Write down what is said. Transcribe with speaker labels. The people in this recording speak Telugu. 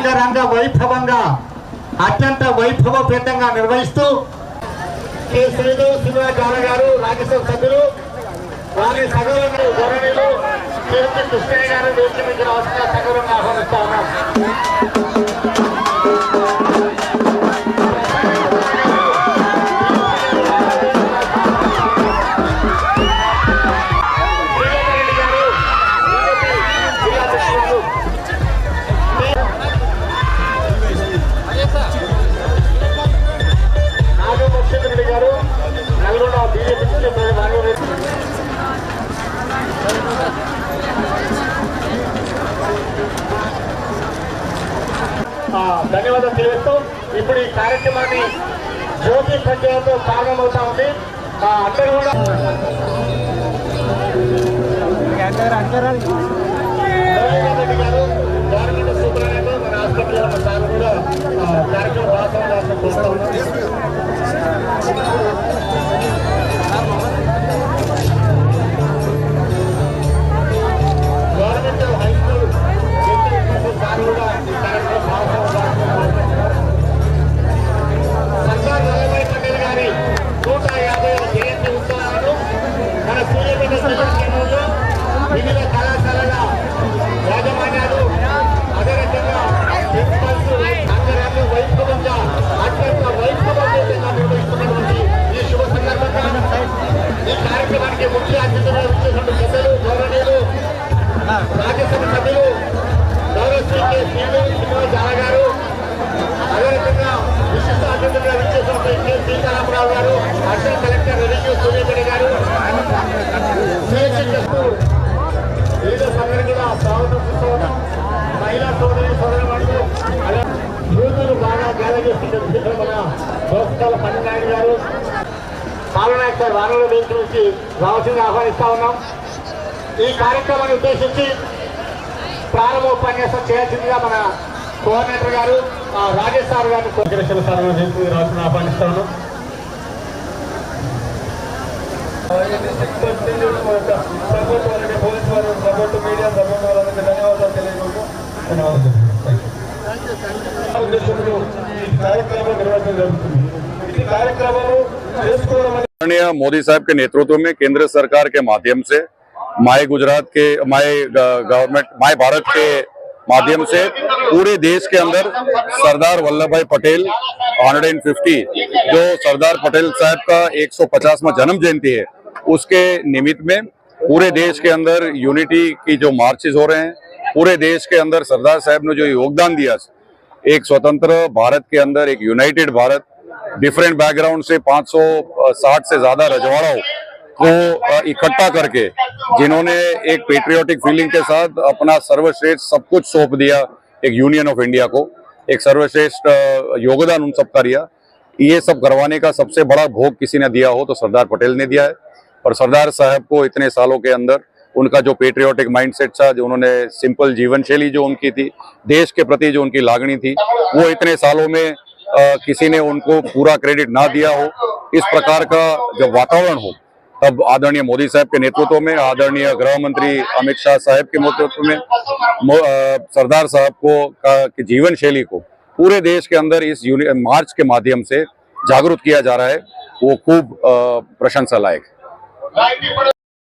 Speaker 1: అంగరంగ వైభవంగా అత్యంత వైభవపేతంగా నిర్వహిస్తూ కె శ్రీదేవి శ్రీనివాస గారు రాజ్యసభ సభ్యులు వారి సగౌరవ ధోరణిలో తిరుపతి కృష్ణయ్య గారు వేదిక మీద రావాల్సిన సగౌరవంగా ఆహ్వానిస్తా ఉన్నాం. ధన్యవాదాలు తెలియజేస్తూ ఇప్పుడు ఈ కార్యక్రమాన్ని జ్యోతి ప్రజ్వలతో ప్రారంభమవుతా ఉంది. అందరూ కూడా రెడ్డి గారు గవర్నమెంట్ సూపరింటెండెంట్ మన హాస్పిటల్ సార్ కూడా కార్యక్రమం వాస్తవం చూస్తూ ఉన్నారు. గవర్నమెంట్ హై స్కూల్ సార్ కూడా ఈ కార్యక్రమం సర్దార్ వల్లభాయ్ పటేల్ గారి 150వ జయంతి ఉత్సవాలను మన సూర్యాపేట కేంద్రంలో వివిధ కళాశాలల యాజమాన్యాలు అదేవిధంగా ప్రిన్సిపల్స్ అందరూ వైభవంగా అత్యంత వైభవంగా నిర్వహిస్తున్నటువంటి ఈ శుభ సందర్భంగా ఈ కార్యక్రమానికి ముఖ్య అతిథులుగా వచ్చేటువంటి పెద్దలు గౌరవనీయులు రాజ్యసభ సభ్యులు గౌరవ శ్రీ కె శ్రీనివాస గారు అదేవిధంగా విశిష్ట అతిథులుగా వచ్చేటువంటి కె సీతారామరావు గారు అసిస్టెంట్ కలెక్టర్ రెవెన్యూ సూర్యపేట గారు లీడర్స్ అందరూ కూడా స్వాగతం చూస్తున్నాం. మహిళా సోదరి సోదరులు అలా యూతులు బాగా గ్యాదర్ చేస్తున్న మన దోస్తాల పన్ననాయుడు గారు పాలనాయక్ సార్ వారంలో బెంచ్ నుంచి రావాల్సిందిగా ఆహ్వానిస్తా ఉన్నాం. ఈ కార్యక్రమాన్ని ఉద్దేశించి ప్రారంభోపన్యాసం చేయాల్సిందిగా మన కోఆర్డినేటర్ గారు రాజేష్ సార్ గారిని సార్ రావాల్సిన ఆహ్వానిస్తా ఉన్నాం. సపోర్ట్ వాళ్ళకి పోలీస్ వారు సపోర్ట్ మీడియా సపోర్ట్ వాళ్ళకి ధన్యవాదాలు తెలియజేస్తూ ఈ కార్యక్రమం నిర్వహించడం జరుగుతుంది. ఈ కార్యక్రమం
Speaker 2: माननीय मोदी साहब के नेतृत्व में केंद्र सरकार के माध्यम से माय गुजरात के माय भारत के माध्यम से पूरे देश के अंदर सरदार वल्लभ भाई पटेल 150 जो सरदार पटेल साहब का 150वां जन्म जयंती है उसके निमित्त में पूरे देश के अंदर यूनिटी की जो मार्चेस हो रहे हैं, पूरे देश के अंदर सरदार साहब ने जो योगदान दिया एक स्वतंत्र भारत के अंदर एक यूनाइटेड भारत डिफरेंट बैकग्राउंड से 560 से ज्यादा रजवाड़ों को इकट्ठा करके जिन्होंने एक पेट्रियोटिक फीलिंग के साथ अपना सर्वश्रेष्ठ सब कुछ सौंप दिया एक यूनियन ऑफ इंडिया को, एक सर्वश्रेष्ठ योगदान उन सब का दिया। ये सब करवाने का सबसे बड़ा भोग किसी ने दिया हो तो सरदार पटेल ने दिया है। और सरदार साहब को इतने सालों के अंदर उनका जो पेट्रियोटिक माइंडसेट था, जो उन्होंने सिंपल जीवन शैली जो उनकी थी, देश के प्रति जो उनकी लागणी थी, वो इतने सालों में किसी ने उनको पूरा क्रेडिट ना दिया हो। इस प्रकार का जब वातावरण हो तब आदरणीय मोदी साहब के नेतृत्व में, आदरणीय गृह मंत्री अमित शाह साहब के नेतृत्व में सरदार साहब को की जीवन शैली को पूरे देश के अंदर इस मार्च के माध्यम से जागरूक किया जा रहा है, वो खूब प्रशंसा लायक है।